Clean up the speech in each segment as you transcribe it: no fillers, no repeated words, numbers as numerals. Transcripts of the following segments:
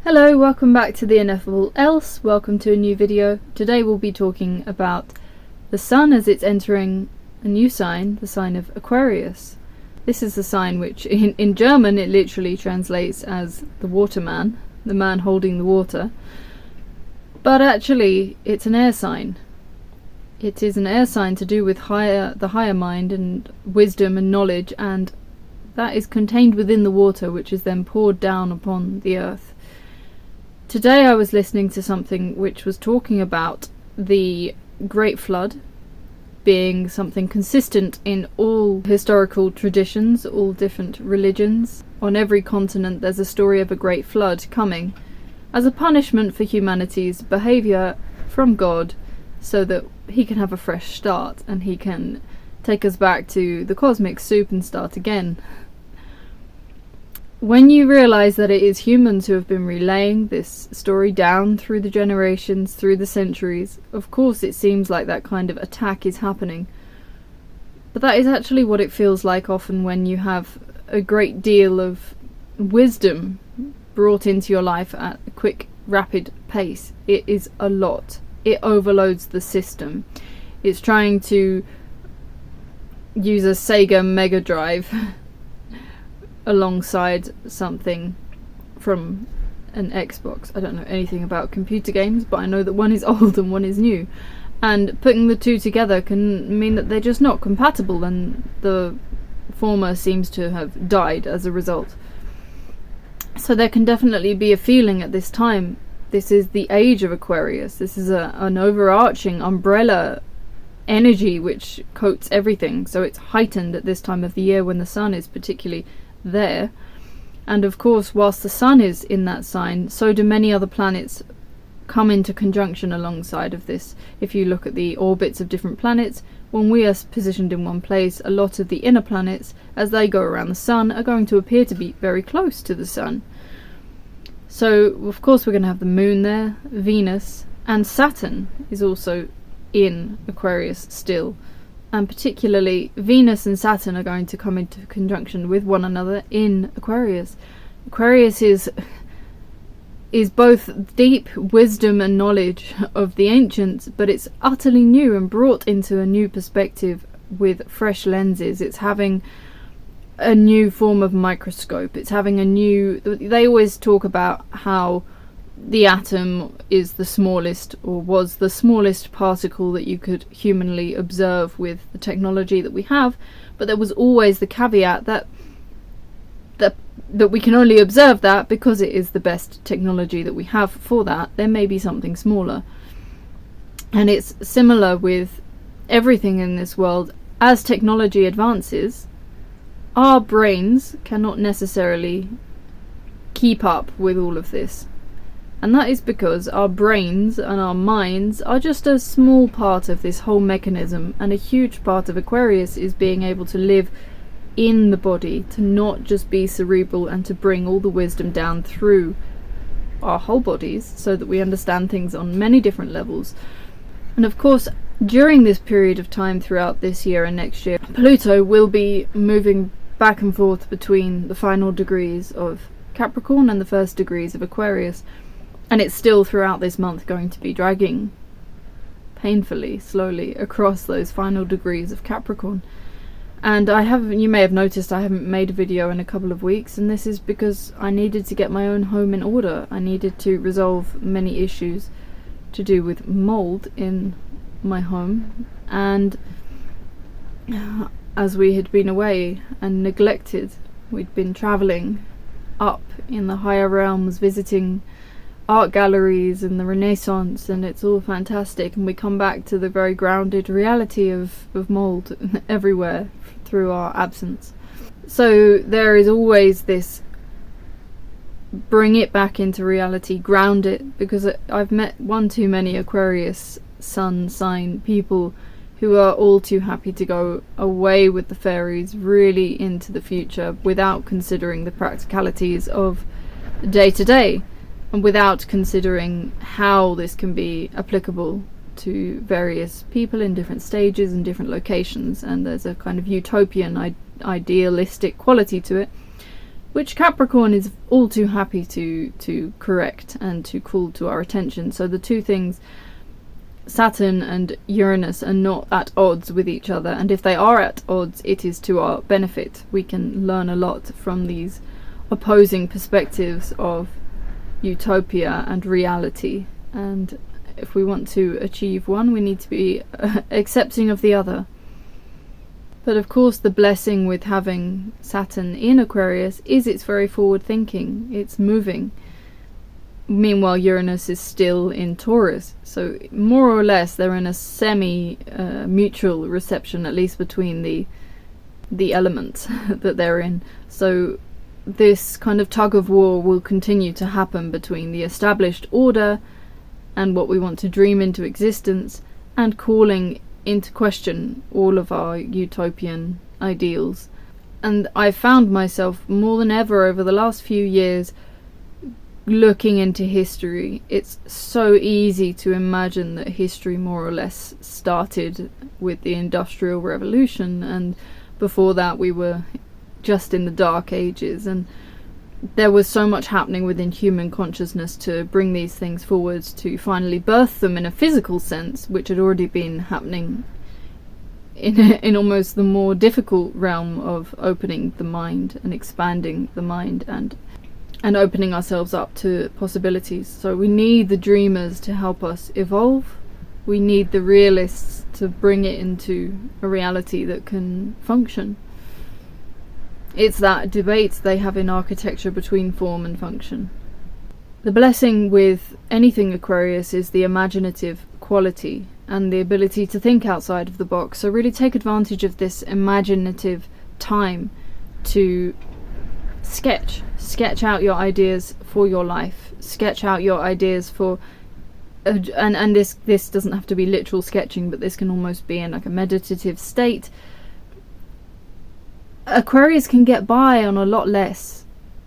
Hello, welcome back to the Ineffable Else. Welcome to a new video. Today we'll be talking about the sun as it's entering a new sign, the sign of Aquarius. This is the sign which in German it literally translates as the waterman, the man holding the water. But actually it's an air sign. It is an air sign to do with the higher mind and wisdom and knowledge, and that is contained within the water, which is then poured down upon the earth. Today I was listening to something which was talking about the Great Flood being something consistent in all historical traditions, all different religions. On every continent there's a story of a great flood coming as a punishment for humanity's behaviour from God, so that he can have a fresh start and he can take us back to the cosmic soup and start again. When you realise that it is humans who have been relaying this story down through the generations, through the centuries, of course it seems like that kind of attack is happening. But that is actually what it feels like often when you have a great deal of wisdom brought into your life at a quick, rapid pace. It is a lot. It overloads the system. It's trying to use a Sega Mega Drive alongside something from an Xbox. I don't know anything about computer games, but I know that one is old and one is new. And putting the two together can mean that they're just not compatible, and the former seems to have died as a result. So there can definitely be a feeling at this time. This is the age of Aquarius. This is an overarching umbrella energy which coats everything. So it's heightened at this time of the year when the sun is particularly there. And of course, whilst the sun is in that sign, so do many other planets come into conjunction alongside of this. If you look at the orbits of different planets, when we are positioned in one place, a lot of the inner planets, as they go around the sun, are going to appear to be very close to the sun. So of course we're going to have the moon there, Venus, and Saturn is also in Aquarius still. And particularly Venus and Saturn are going to come into conjunction with one another in Aquarius. Aquarius is both deep wisdom and knowledge of the ancients, but it's utterly new and brought into a new perspective with fresh lenses. It's having a new form of microscope. It's having a new... They always talk about how the atom is the smallest, or was the smallest particle that you could humanly observe with the technology that we have, but there was always the caveat that we can only observe that because it is the best technology that we have for that. There may be something smaller. And it's similar with everything in this world. As technology advances, our brains cannot necessarily keep up with all of this. And that is because our brains and our minds are just a small part of this whole mechanism, and a huge part of Aquarius is being able to live in the body, to not just be cerebral, and to bring all the wisdom down through our whole bodies so that we understand things on many different levels. And of course, during this period of time throughout this year and next year, Pluto will be moving back and forth between the final degrees of Capricorn and the first degrees of Aquarius. And it's still throughout this month going to be dragging painfully, slowly across those final degrees of Capricorn. And you may have noticed I haven't made a video in a couple of weeks, and this is because I needed to get my own home in order. I needed to resolve many issues to do with mould in my home, and as we had been away and neglected, we'd been travelling up in the higher realms, visiting art galleries and the Renaissance, and it's all fantastic, and we come back to the very grounded reality of mould everywhere through our absence. So there is always this bring it back into reality, ground it, because I've met one too many Aquarius sun sign people who are all too happy to go away with the fairies really into the future without considering the practicalities of day to day, and without considering how this can be applicable to various people in different stages and different locations. And there's a kind of utopian, idealistic quality to it, which Capricorn is all too happy to correct and to call to our attention. So the two things, Saturn and Uranus, are not at odds with each other, and if they are at odds, it is to our benefit. We can learn a lot from these opposing perspectives of utopia and reality, and if we want to achieve one, we need to be accepting of the other. But of course, the blessing with having Saturn in Aquarius is it's very forward thinking, it's moving. Meanwhile, Uranus is still in Taurus, so more or less they're in a semi-mutual reception, at least between the elements that they're in. So this kind of tug of war will continue to happen between the established order and what we want to dream into existence, and calling into question all of our utopian ideals. And I found myself more than ever over the last few years looking into history. It's so easy to imagine that history more or less started with the Industrial Revolution, and before that we were just in the Dark Ages, and there was so much happening within human consciousness to bring these things forwards, to finally birth them in a physical sense, which had already been happening in almost the more difficult realm of opening the mind and expanding the mind and opening ourselves up to possibilities. So we need the dreamers to help us evolve. We need the realists to bring it into a reality that can function. It's that debate they have in architecture between form and function. The blessing with anything Aquarius is the imaginative quality and the ability to think outside of the box. So really take advantage of this imaginative time to sketch out your ideas for your life, sketch out your ideas for and this doesn't have to be literal sketching, but this can almost be in like a meditative state. Aquarius can get by on a lot less.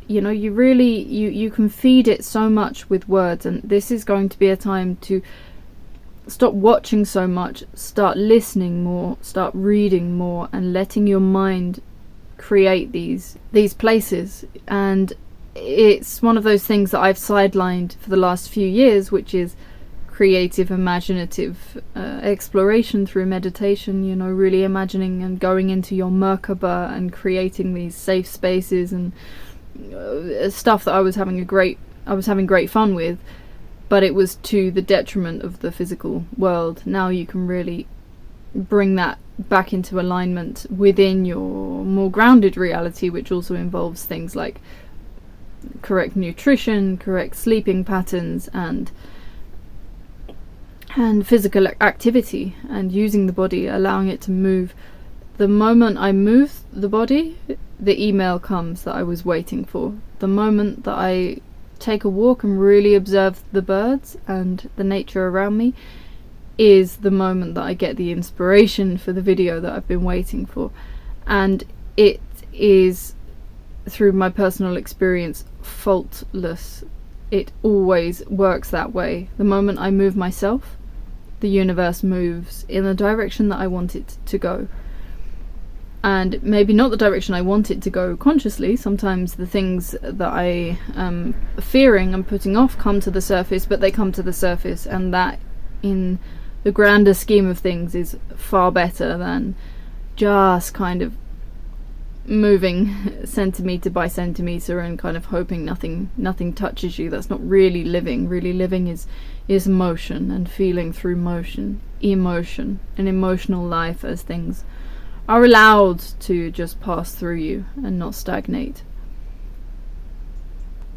You know, you can feed it so much with words, and this is going to be a time to stop watching so much, start listening more, start reading more, and letting your mind create these places. And it's one of those things that I've sidelined for the last few years, which is creative, imaginative exploration through meditation. You know, really imagining and going into your Merkaba and creating these safe spaces and stuff that I was having great fun with, but it was to the detriment of the physical world. Now you can really bring that back into alignment within your more grounded reality, which also involves things like correct nutrition, correct sleeping patterns, and physical activity, and using the body, allowing it to move. The moment I move the body, the email comes that I was waiting for. The moment that I take a walk and really observe the birds and the nature around me is the moment that I get the inspiration for the video that I've been waiting for. And it is, through my personal experience, faultless. It always works that way. The moment I move myself, the universe moves in the direction that I want it to go. And maybe not the direction I want it to go consciously. Sometimes the things that I am fearing and putting off come to the surface, but they come to the surface, and that in the grander scheme of things is far better than just kind of moving centimetre by centimetre and kind of hoping nothing touches you. That's not really living. Really living is motion and feeling through motion, emotion, an emotional life as things are allowed to just pass through you and not stagnate.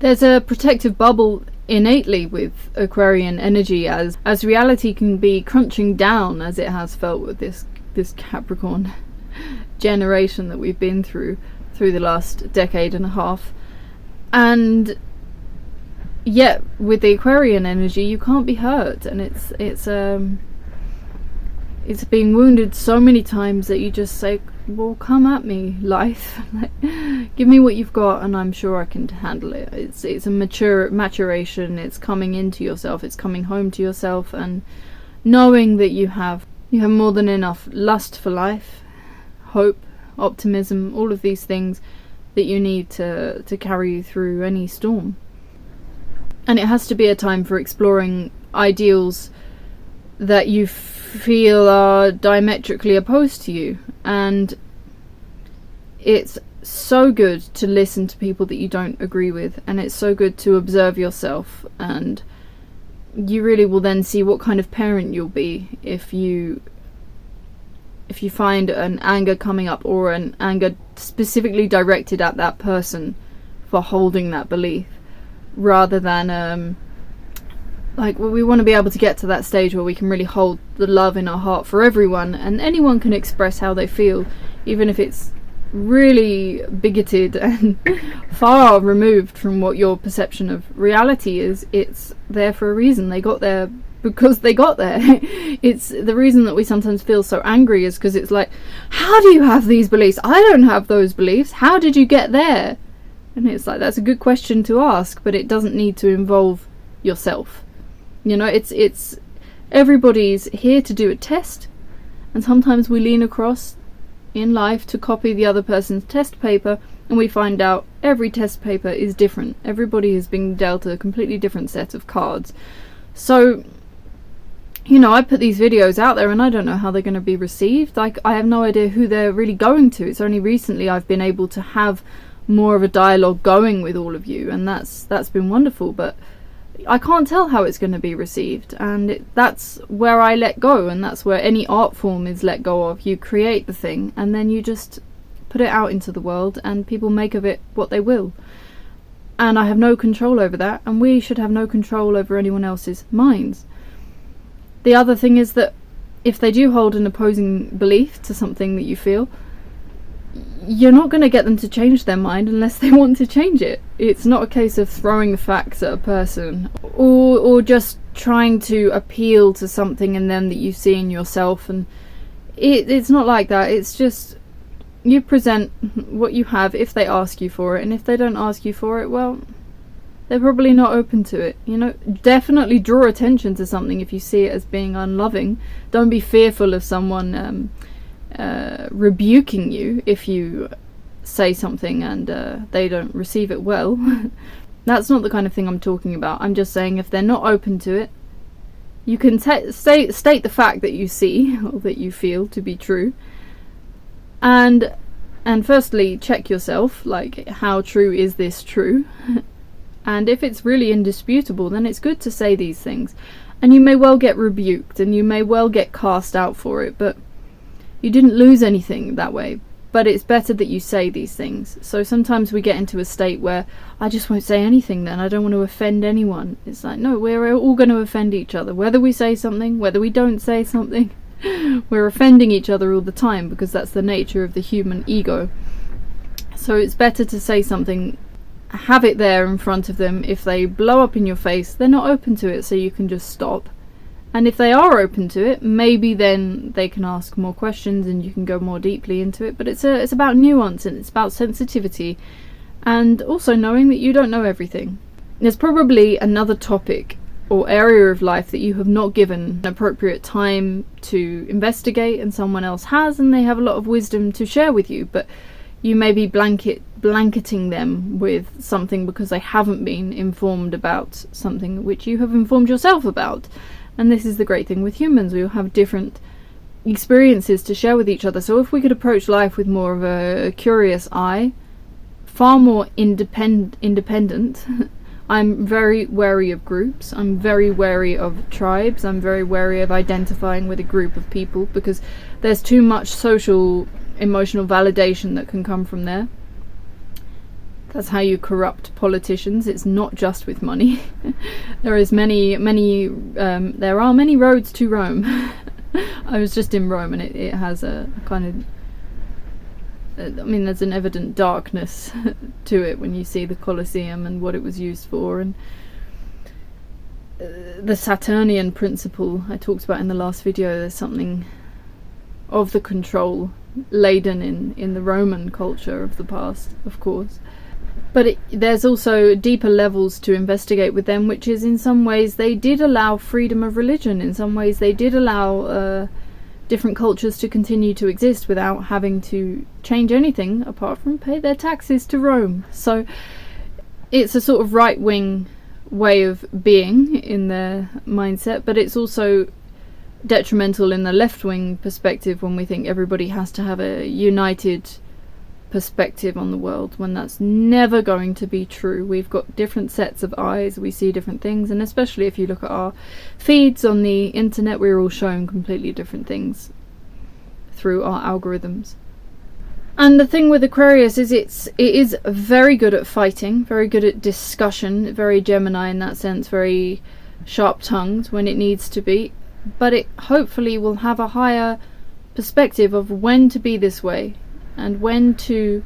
There's a protective bubble innately with Aquarian energy, as reality can be crunching down, as it has felt with this Capricorn generation that we've been through the last decade and a half. And yet with the Aquarian energy you can't be hurt, and it's being wounded so many times that you just say, well, come at me, life. Give me what you've got and I'm sure I can handle it. It's a maturation. It's coming into yourself. It's coming home to yourself and knowing that you have more than enough lust for life, hope, optimism, all of these things that you need to carry you through any storm. And it has to be a time for exploring ideals that you feel are diametrically opposed to you. And it's so good to listen to people that you don't agree with, and it's so good to observe yourself, and you really will then see what kind of parent you'll be if you find an anger coming up, or an anger specifically directed at that person for holding that belief, rather than we want to be able to get to that stage where we can really hold the love in our heart for everyone, and anyone can express how they feel, even if it's really bigoted and far removed from what your perception of reality is. It's there for a reason. They got there because they got there. It's the reason that we sometimes feel so angry is because it's like, how do you have these beliefs? I don't have those beliefs. How did you get there? And it's like, that's a good question to ask, but it doesn't need to involve yourself. You know, it's everybody's here to do a test, and sometimes we lean across in life to copy the other person's test paper, and we find out every test paper is different. Everybody has been dealt a completely different set of cards. So, you know, I put these videos out there and I don't know how they're going to be received. Like, I have no idea who they're really going to. It's only recently I've been able to have more of a dialogue going with all of you, and that's been wonderful, but I can't tell how it's going to be received, and that's where I let go, and that's where any art form is let go of. You create the thing and then you just put it out into the world, and people make of it what they will, and I have no control over that, and we should have no control over anyone else's minds. The other thing is that if they do hold an opposing belief to something that you feel, you're not going to get them to change their mind unless they want to change it. It's not a case of throwing the facts at a person, or just trying to appeal to something in them that you see in yourself, and it's not like that. It's just you present what you have if they ask you for it, and if they don't ask you for it, well, they're probably not open to it. You know, definitely draw attention to something if you see it as being unloving. Don't be fearful of someone rebuking you if you say something and they don't receive it well. That's not the kind of thing I'm talking about. I'm just saying if they're not open to it, you can state the fact that you see or that you feel to be true, and firstly check yourself, like, how true is this true? And if it's really indisputable, then it's good to say these things, and you may well get rebuked and you may well get cast out for it, but you didn't lose anything that way. But it's better that you say these things. So sometimes we get into a state where I just won't say anything then, I don't want to offend anyone. It's like, no, we're all going to offend each other, whether we say something, whether we don't say something. We're offending each other all the time, because that's the nature of the human ego. So it's better to say something, have it there in front of them. If they blow up in your face, they're not open to it, so you can just stop. And if they are open to it, maybe then they can ask more questions and you can go more deeply into it. But it's about nuance, and it's about sensitivity, and also knowing that you don't know everything. There's probably another topic or area of life that you have not given appropriate time to investigate, and someone else has, and they have a lot of wisdom to share with you, but you may be blanketing them with something because they haven't been informed about something which you have informed yourself about. And this is the great thing with humans, we all have different experiences to share with each other. So if we could approach life with more of a curious eye, far more independent. I'm very wary of groups, I'm very wary of tribes, I'm very wary of identifying with a group of people, because there's too much social emotional validation that can come from there. That's how you corrupt politicians. It's not just with money. There are many roads to Rome. I was just in Rome, and it has a kind of, I mean, there's an evident darkness to it when you see the Colosseum and what it was used for, and the Saturnian principle I talked about in the last video. There's something of the control laden in the Roman culture of the past, of course. But there's also deeper levels to investigate with them, which is, in some ways they did allow freedom of religion. In some ways they did allow different cultures to continue to exist without having to change anything apart from pay their taxes to Rome. So it's a sort of right-wing way of being in their mindset, but it's also detrimental in the left-wing perspective when we think everybody has to have a united perspective on the world, when that's never going to be true. We've got different sets of eyes, we see different things, and especially if you look at our feeds on the internet, we're all shown completely different things through our algorithms. And the thing with Aquarius is it is very good at fighting, very good at discussion, very Gemini in that sense, very sharp-tongued when it needs to be, but it hopefully will have a higher perspective of when to be this way, and when to,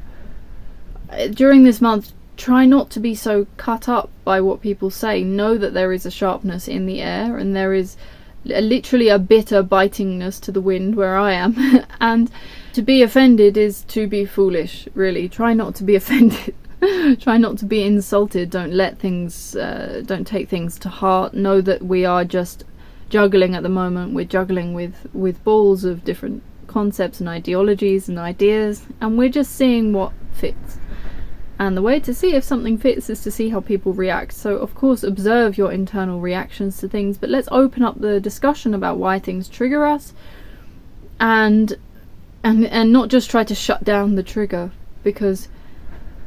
during this month, try not to be so cut up by what people say. Know that there is a sharpness in the air, and there is literally a bitter bitingness to the wind where I am. And to be offended is to be foolish, really. Try not to be offended. Try not to be insulted. Don't let things, don't take things to heart. Know that we are just juggling at the moment. We're juggling with balls of different concepts and ideologies and ideas, and we're just seeing what fits. And the way to see if something fits is to see how people react. So of course observe your internal reactions to things, but let's open up the discussion about why things trigger us, and not just try to shut down the trigger, because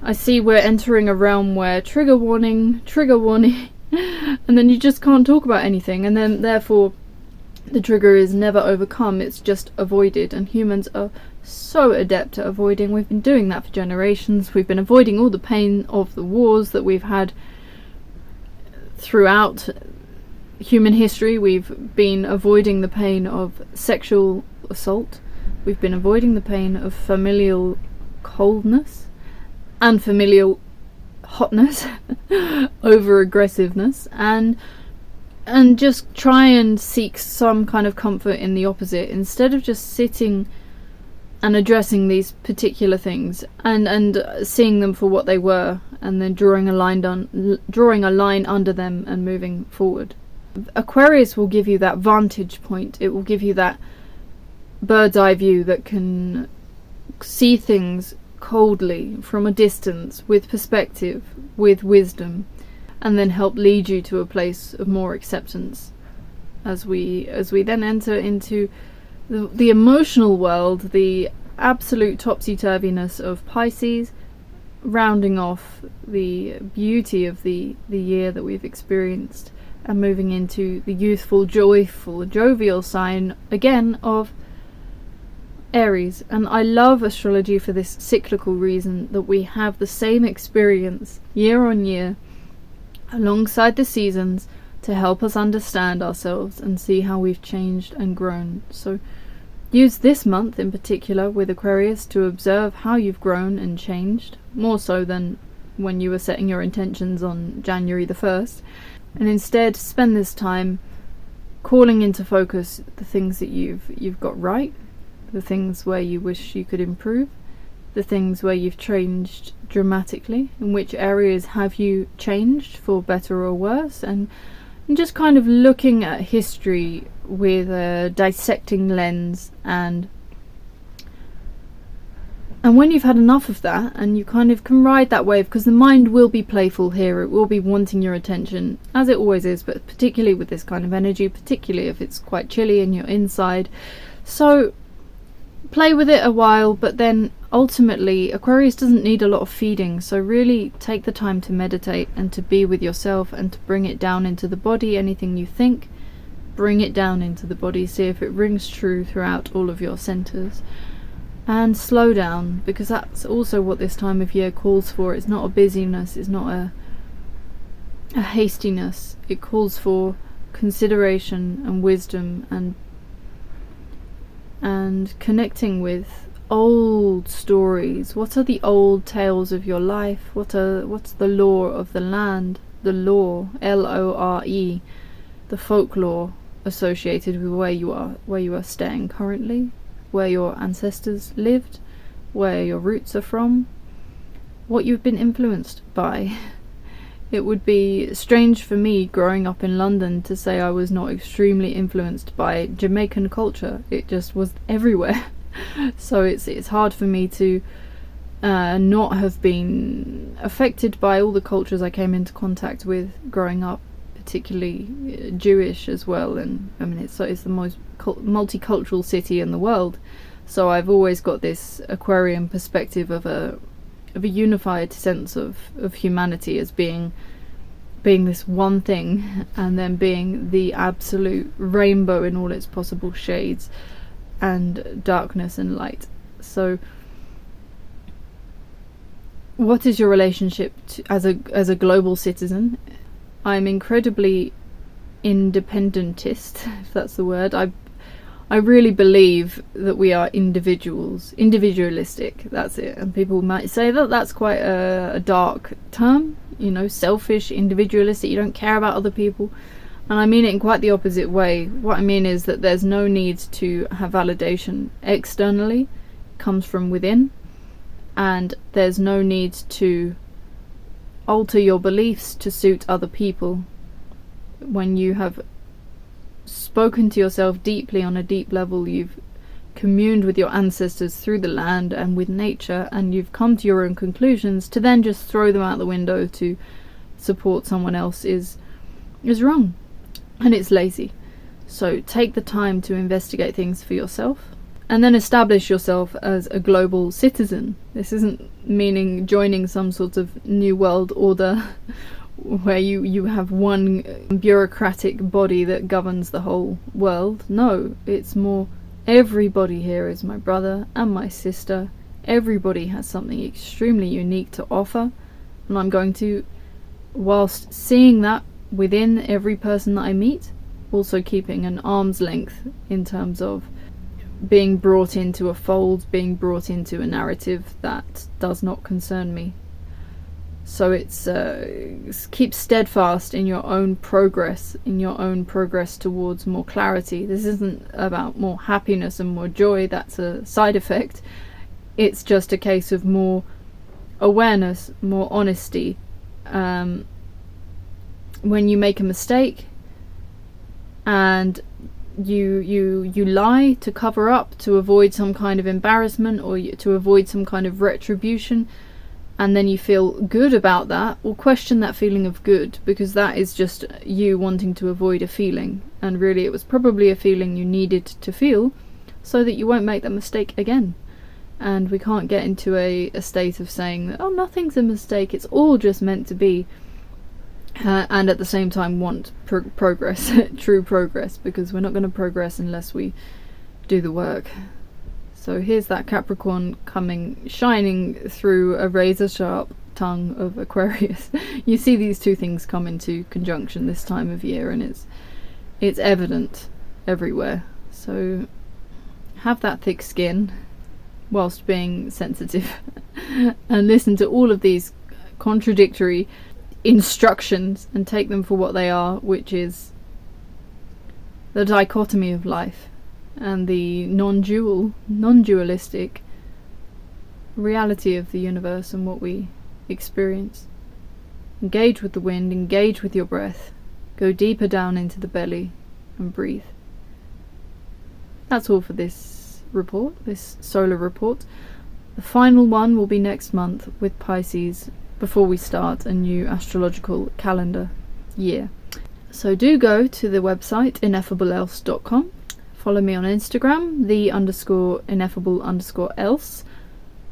I see we're entering a realm where trigger warning, and then you just can't talk about anything, and then therefore the trigger is never overcome, it's just avoided. And humans are so adept at avoiding. We've been doing that for generations. We've been avoiding all the pain of the wars that we've had throughout human history. We've been avoiding the pain of sexual assault. We've been avoiding the pain of familial coldness and familial hotness over aggressiveness, and just try and seek some kind of comfort in the opposite, instead of just sitting and addressing these particular things and seeing them for what they were, and then drawing a line under them and moving forward. Aquarius will give you that vantage point. It will give you that bird's eye view that can see things coldly from a distance, with perspective, with wisdom, and then help lead you to a place of more acceptance as we then enter into the emotional world, the absolute topsy-turviness of Pisces, rounding off the beauty of the year that we've experienced, and moving into the youthful, joyful, jovial sign again of Aries. And I love astrology for this cyclical reason, that we have the same experience year on year alongside the seasons to help us understand ourselves and see how we've changed and grown. So use this month in particular with Aquarius to observe how you've grown and changed, more so than when you were setting your intentions on January the 1st, and instead spend this time calling into focus the things that you've got right, the things where you wish you could improve, the things where you've changed dramatically, in which areas have you changed for better or worse, and just kind of looking at history with a dissecting lens. And when you've had enough of that, and you kind of can ride that wave, because the mind will be playful here, it will be wanting your attention, as it always is, but particularly with this kind of energy, particularly if it's quite chilly and you're inside. So play with it a while, but then ultimately Aquarius doesn't need a lot of feeding, so really take the time to meditate and to be with yourself and to bring it down into the body. Anything you think, bring it down into the body, see if it rings true throughout all of your centers, and slow down, because that's also what this time of year calls for. It's not a busyness, it's not a hastiness, it calls for consideration and wisdom, and connecting with old stories. What are the old tales of your life? What's the lore of the land? The lore, Lore, the folklore associated with where you are staying currently, where your ancestors lived, where your roots are from, what you've been influenced by It would be strange for me growing up in London to say I was not extremely influenced by Jamaican culture. It just was everywhere. So it's hard for me to not have been affected by all the cultures I came into contact with growing up, particularly Jewish as well. And I mean, it's the most multicultural city in the world. So I've always got this Aquarian perspective of a unified sense of humanity as being this one thing, and then being the absolute rainbow in all its possible shades and darkness and light. So what is your relationship as a global citizen? I'm incredibly independentist, if that's the word. I really believe that we are individualistic, that's it. And people might say that that's quite a dark term, selfish, individualistic, you don't care about other people. And I mean it in quite the opposite way. What I mean is that there's no need to have validation externally, it comes from within, and there's no need to alter your beliefs to suit other people. When you have spoken to yourself deeply on a deep level, you've communed with your ancestors through the land and with nature, and you've come to your own conclusions, to then just throw them out the window to support someone else is wrong, and it's lazy. So take the time to investigate things for yourself, and then establish yourself as a global citizen. This isn't meaning joining some sort of new world order where you have one bureaucratic body that governs the whole world. No, it's more, everybody here is my brother and my sister. Everybody has something extremely unique to offer, and I'm going to, whilst seeing that within every person that I meet, also keeping an arm's length in terms of being brought into a fold, being brought into a narrative that does not concern me. So it's keep steadfast in your own progress, towards more clarity. This isn't about more happiness and more joy, that's a side effect. It's just a case of more awareness, more honesty. When you make a mistake and you lie to cover up, to avoid some kind of embarrassment, or to avoid some kind of retribution, and then you feel good about that, or question that feeling of good, because that is just you wanting to avoid a feeling, and really it was probably a feeling you needed to feel so that you won't make that mistake again. And we can't get into a state of saying that, oh, nothing's a mistake, it's all just meant to be, and at the same time want progress, true progress, because we're not going to progress unless we do the work. So here's that Capricorn shining through a razor sharp tongue of Aquarius. You see these two things come into conjunction this time of year, and it's evident everywhere. So have that thick skin whilst being sensitive and listen to all of these contradictory instructions and take them for what they are, which is the dichotomy of life and the non-dualistic reality of the universe and what we experience. Engage with the wind, engage with your breath, go deeper down into the belly and breathe. That's all for this report, this solar report. The final one will be next month with Pisces, before we start a new astrological calendar year. So do go to the website ineffablelse.com. Follow me on Instagram, _ineffable_else,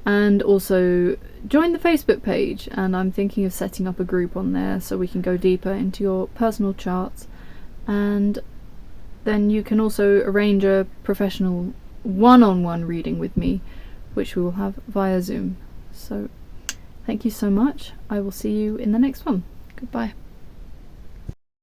and also join the Facebook page. And I'm thinking of setting up a group on there so we can go deeper into your personal charts, and then you can also arrange a professional one-on-one reading with me, which we will have via Zoom. So thank you so much. I will see you in the next one. Goodbye.